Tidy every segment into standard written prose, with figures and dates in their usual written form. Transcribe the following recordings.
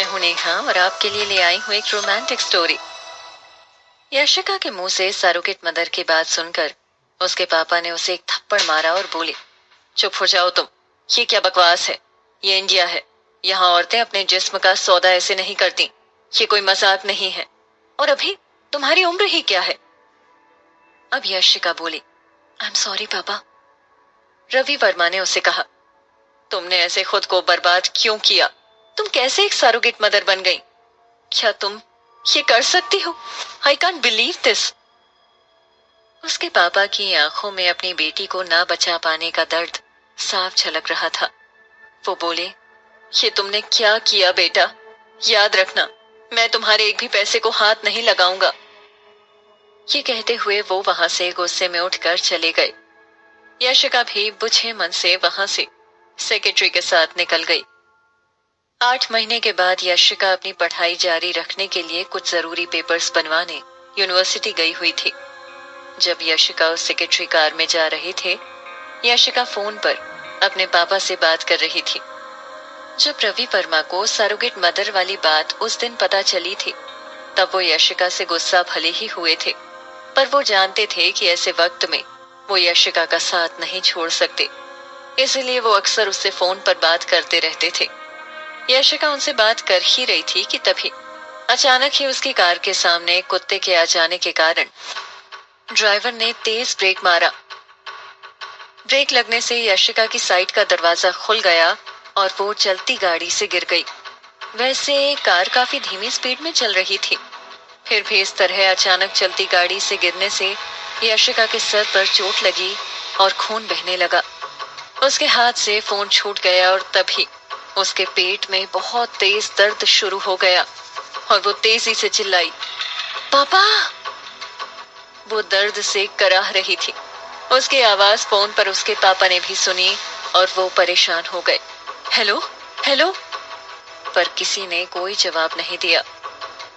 मैं हूं नेहा और आपके लिए ले आई हूं एक रोमांटिक स्टोरी। यशिका के मुंह से सरोगेट मदर की बात सुनकर उसके पापा ने उसे एक थप्पड़ मारा और बोले, चुप हो जाओ तुम। ये क्या बकवास है? ये इंडिया है। यहाँ औरतें अपने जिस्म का सौदा ऐसे नहीं करती। ये कोई मजाक नहीं है। और अभी तुम्हारी उम्र ही क्या है? अब यशिका बोली, आई एम सॉरी पापा। रवि वर्मा ने उसे कहा, तुमने ऐसे खुद को बर्बाद क्यों किया? तुम कैसे एक सरोगेट मदर बन गई? क्या तुम ये कर सकती हो? I can't believe this. उसके पापा की आंखों में अपनी बेटी को ना बचा पाने का दर्द साफ झलक रहा था। वो बोले, ये तुमने क्या किया बेटा? याद रखना, मैं तुम्हारे एक भी पैसे को हाथ नहीं लगाऊंगा। ये कहते हुए वो वहां से गुस्से में उठकर चले गए। यशिका भी बुझे मन से वहां से सेक्रेटरी के साथ निकल गई। 8 महीने के बाद यशिका अपनी पढ़ाई जारी रखने के लिए कुछ जरूरी पेपर्स बनवाने यूनिवर्सिटी गई हुई थी। जब यशिका और सेक्रेटरी कार में जा रहे थे, यशिका फोन पर अपने पापा से बात कर रही थी। जब रवि वर्मा को सरोगेट मदर वाली बात उस दिन पता चली थी, तब वो यशिका से गुस्सा भले ही हुए थे, पर वो जानते थे कि ऐसे वक्त में वो यशिका का साथ नहीं छोड़ सकते। इसलिए वो अक्सर उससे फोन पर बात करते रहते थे। यशिका उनसे बात कर ही रही थी कि तभी अचानक ही उसकी कार के सामने कुत्ते के आ जाने के कारण ड्राइवर ने तेज ब्रेक मारा। ब्रेक लगने से यशिका की साइड का दरवाजा खुल गया और वो चलती गाड़ी से गिर गई। वैसे कार काफी धीमी स्पीड में चल रही थी, फिर भी इस तरह अचानक चलती गाड़ी से गिरने से यशिका के सर पर चोट लगी और खून बहने लगा। उसके हाथ से फोन छूट गया और तभी उसके पेट में बहुत तेज दर्द शुरू हो गया और वो तेजी से चिल्लाई, पापा। वो दर्द से कराह रही थी। उसकी आवाज फोन पर उसके पापा ने भी सुनी और वो परेशान हो गए। हेलो हेलो, पर किसी ने कोई जवाब नहीं दिया।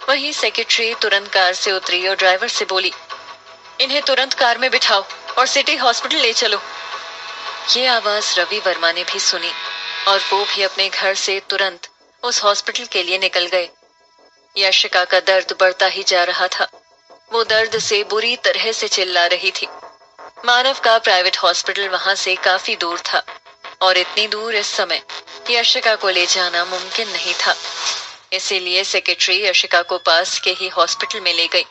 वही सेक्रेटरी तुरंत कार से उतरी और ड्राइवर से बोली, इन्हें तुरंत कार में बिठाओ और सिटी हॉस्पिटल ले चलो। ये आवाज रवि वर्मा ने भी सुनी और वो भी अपने घर से तुरंत उस हॉस्पिटल के लिए निकल गए। यशिका का दर्द बढ़ता ही जा रहा था। वो दर्द से बुरी तरह से चिल्ला रही थी। मानव का प्राइवेट हॉस्पिटल वहां से काफी दूर था और इतनी दूर इस समय यशिका को ले जाना मुमकिन नहीं था। इसीलिए सेक्रेटरी यशिका को पास के ही हॉस्पिटल में ले गई।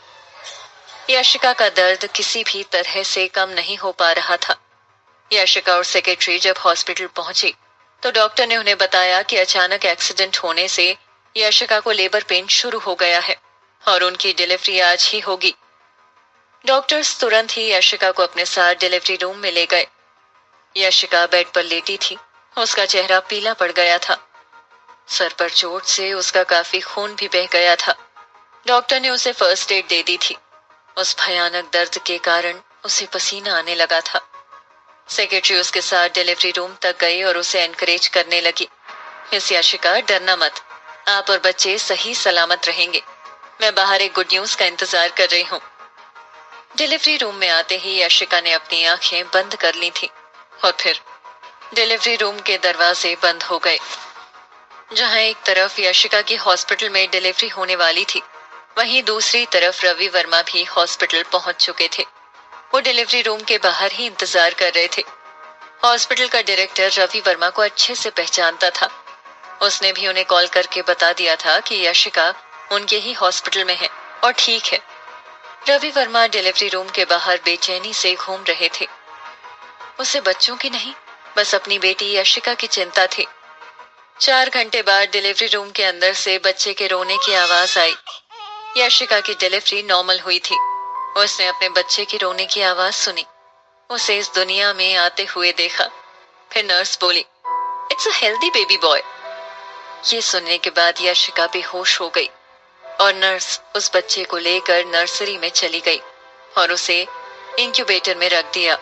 यशिका का दर्द किसी भी तरह से कम नहीं हो पा रहा था। यशिका और सेक्रेटरी जब हॉस्पिटल पहुंचे तो डॉक्टर ने उन्हें बताया कि अचानक एक्सीडेंट होने से यशिका को लेबर पेन शुरू हो गया है और उनकी डिलीवरी आज ही होगी। डॉक्टर्स तुरंत ही यशिका को अपने साथ डिलीवरी रूम में ले गए। यशिका बेड पर लेटी थी। उसका चेहरा पीला पड़ गया था। सर पर चोट से उसका काफी खून भी बह गया था। डॉक्टर ने उसे फर्स्ट एड दे दी थी। उस भयानक दर्द के कारण उसे पसीना आने लगा था। सेक्रेटरी उसके साथ डिलीवरी रूम तक गई और उसे एनकरेज करने लगी, मिस यशिका, डरना मत। आप और बच्चे सही सलामत रहेंगे। मैं बाहर एक गुड न्यूज का इंतजार कर रही हूँ। डिलीवरी रूम में आते ही यशिका ने अपनी आंखें बंद कर ली थी और फिर डिलीवरी रूम के दरवाजे बंद हो गए। जहां एक तरफ यशिका की हॉस्पिटल में डिलीवरी होने वाली थी, वहीं दूसरी तरफ रवि वर्मा भी हॉस्पिटल पहुंच चुके थे। वो डिलीवरी रूम के बाहर ही इंतजार कर रहे थे। हॉस्पिटल का डायरेक्टर रवि वर्मा को अच्छे से पहचानता था। उसने भी उन्हें कॉल करके बता दिया था कि यशिका उनके ही हॉस्पिटल में है और ठीक है। रवि वर्मा डिलीवरी रूम के बाहर बेचैनी से घूम रहे थे। उसे बच्चों की नहीं, बस अपनी बेटी यशिका की चिंता थी। 4 घंटे बाद डिलीवरी रूम के अंदर से बच्चे के रोने की आवाज आई। यशिका की डिलीवरी नॉर्मल हुई थी। उसने अपने बच्चे की रोने की आवाज सुनी, उसे इस दुनिया में आते हुए देखा। फिर नर्स बोली, it's a healthy baby boy. ये सुनने के बाद यशिका बेहोश हो गई और नर्स उस बच्चे को लेकर नर्सरी में चली गई और उसे इंक्यूबेटर में रख दिया।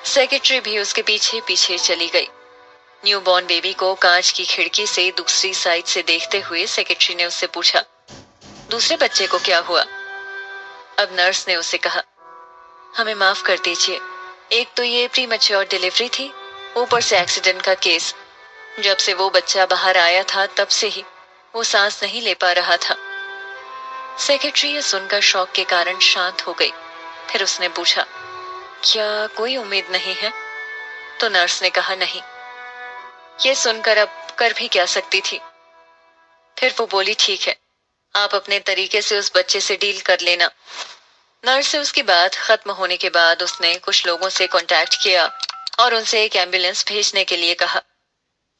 सेक्रेटरी भी उसके पीछे पीछे चली गई। न्यूबॉर्न बेबी को कांच की खिड़की से दूसरी साइड से देखते हुए सेक्रेटरी ने उससे पूछा, दूसरे बच्चे को क्या हुआ? अब नर्स ने उसे कहा, हमें माफ कर दीजिए, एक तो ये प्री मैच्योर डिलीवरी थी, ऊपर से एक्सीडेंट का केस। जब से वो बच्चा बाहर आया था तब से ही वो सांस नहीं ले पा रहा था। सेक्रेटरी ये सुनकर शॉक के कारण शांत हो गई। फिर उसने पूछा, क्या कोई उम्मीद नहीं है? तो नर्स ने कहा, नहीं। ये सुनकर अब कर भी क्या सकती थी। फिर वो बोली, ठीक है, आप अपने तरीके से उस बच्चे से डील कर लेना। नर्स से उसकी बात खत्म होने के बाद उसने कुछ लोगों से कांटेक्ट किया और उनसे एक एम्बुलेंस भेजने के लिए कहा।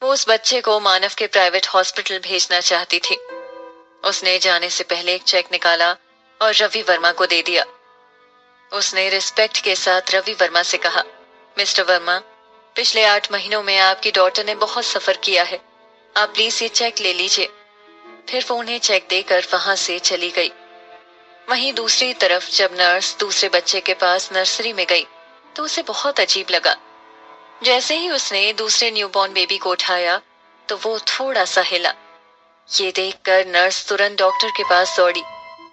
वो उस बच्चे को मानव के प्राइवेट हॉस्पिटल भेजना चाहती थी। उसने जाने से पहले एक चेक निकाला और रवि वर्मा को दे दिया। उसने रिस्पेक्ट के साथ रवि वर्मा से कहा, मिस्टर वर्मा, पिछले 8 महीनों में आपकी डॉटर ने बहुत सफर किया है, आप प्लीज ये चेक ले लीजिए। फिर वो उन्हें चेक देकर वहां से चली गई। वहीं दूसरी तरफ जब नर्स दूसरे बच्चे के पास नर्सरी में गई तो उसे बहुत अजीब लगा। जैसे ही उसने दूसरे न्यूबॉर्न बेबी को उठाया तो वो थोड़ा सा हिला। ये देखकर नर्स तुरंत डॉक्टर के पास दौड़ी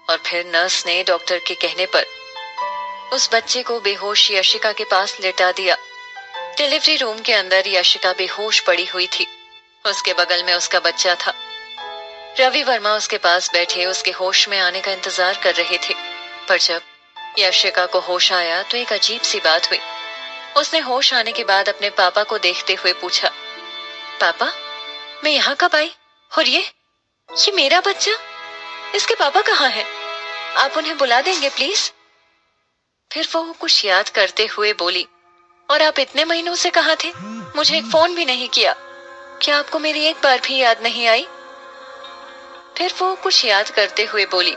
और फिर नर्स ने डॉक्टर के कहने पर उस बच्चे को बेहोश यशिका के पास लेटा दिया। डिलीवरी रूम के अंदर यशिका बेहोश पड़ी हुई थी। उसके बगल में उसका बच्चा था। रवि वर्मा उसके पास बैठे उसके होश में आने का इंतजार कर रहे थे। पर जब यशिका को होश आया तो एक अजीब सी बात हुई। उसने होश आने के बाद अपने पापा को देखते हुए पूछा, पापा, मैं यहाँ कब आई? और ये मेरा बच्चा, इसके पापा कहाँ हैं? आप उन्हें बुला देंगे प्लीज? फिर वो कुछ याद करते हुए बोली, और आप इतने महीनों से कहाँ थे? मुझे एक फोन भी नहीं किया। क्या आपको मेरी एक बार भी याद नहीं आई? फिर वो कुछ याद करते हुए बोली,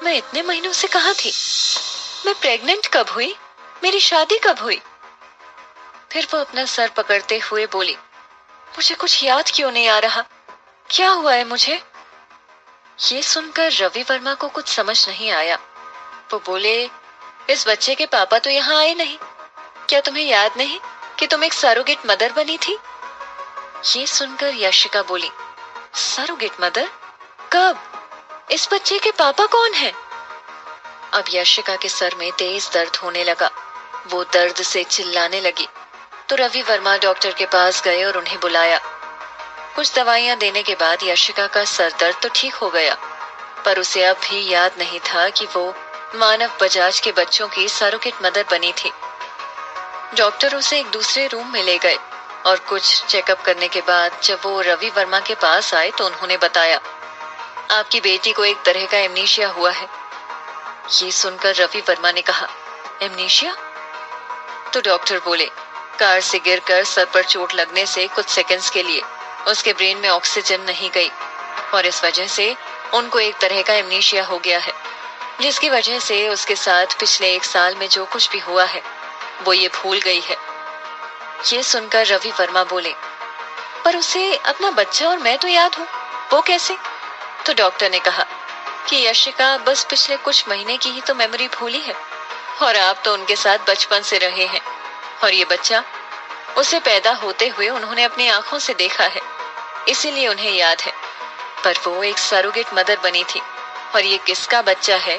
मैं इतने महीनों से कहाँ थी? मैं प्रेग्नेंट कब हुई? मेरी शादी कब हुई? फिर वो अपना सर पकड़ते हुए बोली, मुझे कुछ याद क्यों नहीं आ रहा? क्या हुआ है मुझे? ये सुनकर रवि वर्मा को कुछ समझ नहीं आया। वो बोले, इस बच्चे के पापा तो यहाँ आए नहीं। क्या तुम्हें याद नहीं कि तुम एक सरोगेट मदर बनी थी? ये सुनकर यशिका बोली, सरोगेट मदर? कब? इस बच्चे के पापा कौन है? अब यशिका के सर में तेज दर्द होने लगा। वो दर्द से चिल्लाने लगी। तो रवि वर्मा डॉक्टर के पास गए और उन्हें बुलाया। कुछ दवाइयां देने के बाद यशिका का सर दर्द तो ठीक हो गया, पर उसे अब भी याद नहीं था कि वो मानव बजाज के बच्चों की सरोगेट मदर बनी थी। डॉक्टर उसे एक दूसरे रूम में ले गए और कुछ चेकअप करने के बाद जब वो रवि वर्मा के पास आए तो उन्होंने बताया, आपकी बेटी को एक तरह का एमनीशिया हुआ है। ये सुनकर रवि वर्मा ने कहा, एमनीशिया? तो डॉक्टर बोले, कार से गिरकर सर पर चोट लगने से कुछ सेकंड्स के लिए उसके ब्रेन में ऑक्सीजन नहीं गई और इस वजह से उनको एक तरह का एमनीशिया हो गया है, जिसकी वजह से उसके साथ पिछले 1 साल में जो कुछ भी हुआ है वो ये भूल गई है। ये सुनकर रवि वर्मा बोले, पर उसे अपना बच्चा और मैं तो याद हूँ, वो कैसे? तो डॉक्टर ने कहा कि यशिका बस पिछले कुछ महीने की ही तो मेमोरी भूली है और आप तो उनके साथ बचपन से रहे हैं और ये बच्चा उसे पैदा होते हुए उन्होंने अपनी आंखों से देखा है, इसीलिए उन्हें याद है। पर वो एक सरोगेट मदर बनी थी और ये किसका बच्चा है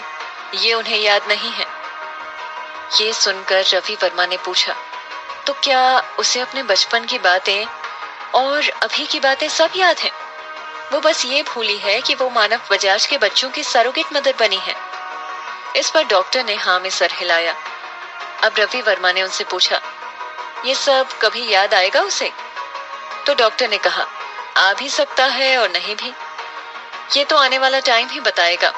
ये उन्हें याद नहीं है। ये सुनकर रवि वर्मा ने पूछा, तो क्या उसे अपने बचपन की बातें और अभी की बातें सब याद हैं? वो बस ये भूली है कि वो मानव बजाज के बच्चों की सरोगेट मदर बनी है। इस पर डॉक्टर ने हाँ में सर हिलाया। अब रवि वर्मा ने उनसे पूछा, ये सब कभी याद आएगा उसे? तो डॉक्टर ने कहा, आ भी सकता है और नहीं भी, ये तो आने वाला टाइम ही बताएगा।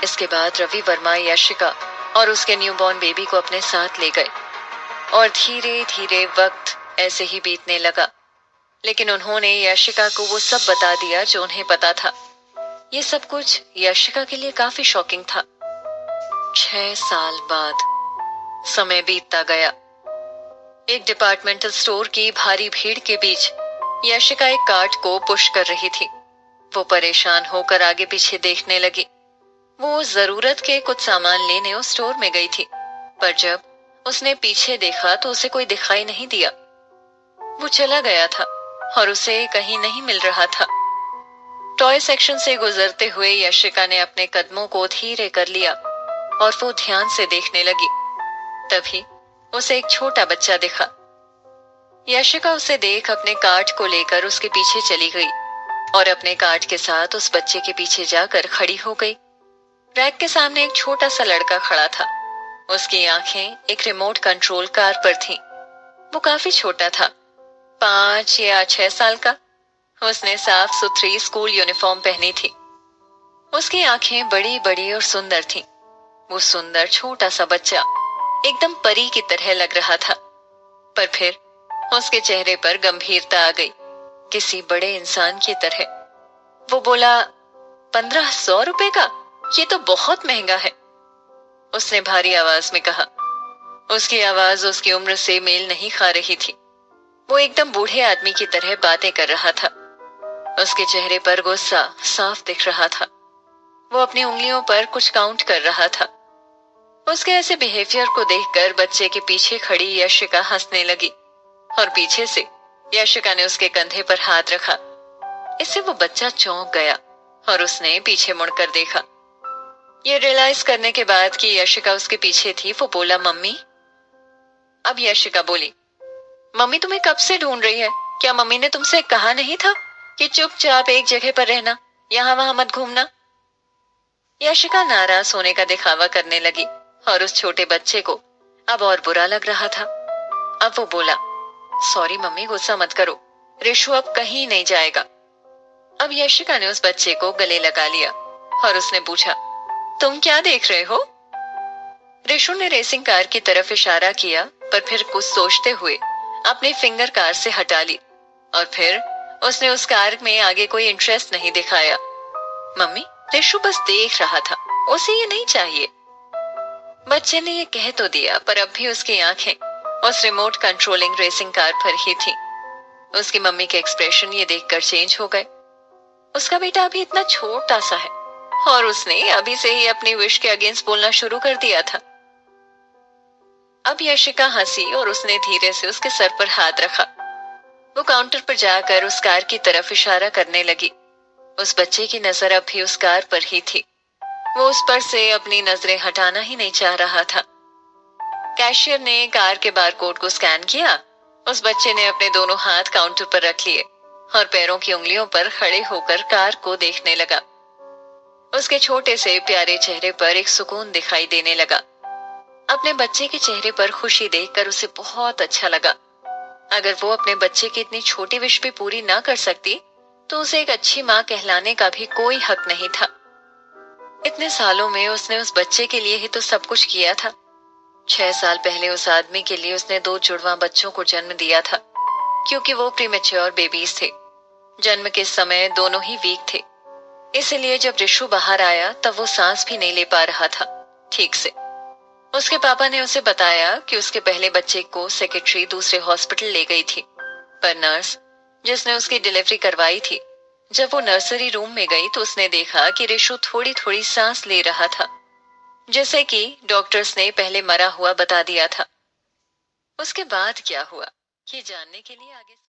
इसके बाद रवि वर्मा यशिका और उसके न्यूबॉर्न बेबी को अपने साथ ले गए और धीरे धीरे वक्त ऐसे ही बीतने लगा। लेकिन उन्होंने यशिका को वो सब बता दिया जो उन्हें पता था। ये सब कुछ यशिका के लिए काफी शॉकिंग था। 6 साल बाद समय बीतता गया। एक डिपार्टमेंटल स्टोर की भारी भीड़ के बीच यशिका एक कार्ट को पुश कर रही थी। वो परेशान होकर आगे पीछे देखने लगी। वो जरूरत के कुछ सामान लेने उस स्टोर में गई थी, पर जब उसने पीछे देखा तो उसे कोई दिखाई नहीं दिया। वो चला गया था और उसे कहीं नहीं मिल रहा था। टॉय सेक्शन से गुजरते हुए यशिका ने अपने कदमों को धीरे कर लिया और वो ध्यान से देखने लगी। तभी उसे एक छोटा बच्चा दिखा। यशिका उसे देख अपने कार्ड को लेकर उसके पीछे चली गई और अपने कार्ड के साथ उस बच्चे के पीछे जाकर खड़ी हो गई। रैक के सामने एक छोटा सा लड़का खड़ा था। उसकी आंखें एक रिमोट कंट्रोल कार पर थीं। वो काफी छोटा था, 5 या 6 साल का। उसने साफ सुथरी स्कूल यूनिफॉर्म पहनी थी। उसकी आंखें बड़ी बड़ी और सुंदर थीं। वो सुंदर छोटा सा बच्चा एकदम परी की तरह लग रहा था। पर फिर उसके चेहरे पर गंभीरता आ गई, किसी बड़े इंसान की तरह। वो बोला, 1500 रुपए का? ये तो बहुत महंगा है, उसने भारी आवाज में कहा। उसकी आवाज उसकी उम्र से मेल नहीं खा रही थी। वो एकदम बूढ़े आदमी की तरह बातें कर रहा था। उसके चेहरे पर गुस्सा साफ दिख रहा था। वो अपनी उंगलियों पर कुछ काउंट कर रहा था। उसके ऐसे बिहेवियर को देखकर बच्चे के पीछे खड़ी यशिका हंसने लगी और पीछे से यशिका ने उसके कंधे पर हाथ रखा। इससे वो बच्चा चौंक गया और उसने पीछे मुड़कर देखा। ये रियलाइज करने के बाद कि यशिका उसके पीछे थी, वो बोला, मम्मी। अब यशिका बोली, मम्मी तुम्हें कब से ढूंढ रही है? क्या मम्मी ने तुमसे कहा नहीं था कि चुपचाप एक जगह पर रहना, यहाँ वहां मत घूमना? यशिका नाराज होने का दिखावा करने लगी और उस छोटे बच्चे को अब और बुरा लग रहा था। अब वो बोला, सॉरी मम्मी, गुस्सा मत करो, रिशु अब कहीं नहीं जाएगा। अब यशिका ने उस बच्चे को गले लगा लिया और उसने पूछा, तुम क्या देख रहे हो? रिशु ने रेसिंग कार की तरफ इशारा किया, पर फिर कुछ सोचते हुए अपनी फिंगर कार से हटा ली और फिर उसने उस कार में आगे कोई इंटरेस्ट नहीं दिखाया। मम्मी, रिशु बस देख रहा था, उसे ये नहीं चाहिए। बच्चे ने ये कह तो दिया, पर अब भी उसकी आंखें उस रिमोट कंट्रोलिंग रेसिंग कार पर ही थी। उसकी मम्मी के एक्सप्रेशन ये देखकर चेंज हो गए। उसका बेटा अभी इतना छोटा सा है और उसने अभी से ही अपनी विश के अगेंस्ट बोलना शुरू कर दिया था। अब यशिका हंसी और उसने धीरे से उसके सर पर हाथ रखा। वो काउंटर पर जाकर उस कार की तरफ इशारा करने लगी। उस बच्चे की नजर अब भी उस कार पर ही थी। वो उस पर से अपनी नजरें हटाना ही नहीं चाह रहा था। कैशियर ने कार के बारकोड को स्कैन किया। उस बच्चे ने अपने दोनों हाथ काउंटर पर रख लिए और पैरों की उंगलियों पर खड़े होकर कार को देखने लगा। उसके छोटे से प्यारे चेहरे पर एक सुकून दिखाई देने लगा। अपने बच्चे के चेहरे पर खुशी देखकर उसे बहुत अच्छा लगा। अगर वो अपने बच्चे की इतनी छोटी विश भी पूरी ना कर सकती, तो उसे एक अच्छी माँ कहलाने का भी कोई हक नहीं था। इतने सालों में उसने उस बच्चे के लिए ही तो सब कुछ किया था। 6 साल पहले उस आदमी के लिए उसने 2 जुड़वा बच्चों को जन्म दिया था, क्योंकि वो प्रीमेच्योर बेबीज थे। जन्म के समय दोनों ही वीक थे, इसलिए जब रिशु बाहर आया तब वो सांस भी नहीं ले पा रहा था ठीक से। उसके पापा ने उसे बताया कि उसके पहले बच्चे को सेक्रेटरी दूसरे हॉस्पिटल ले गई थी, पर नर्स जिसने उसकी डिलीवरी करवाई थी, जब वो नर्सरी रूम में गई तो उसने देखा कि रिशु थोड़ी थोड़ी सांस ले रहा था, जैसे कि डॉक्टर्स ने पहले मरा हुआ बता दिया था। उसके बाद क्या हुआ, ये जानने के लिए आगे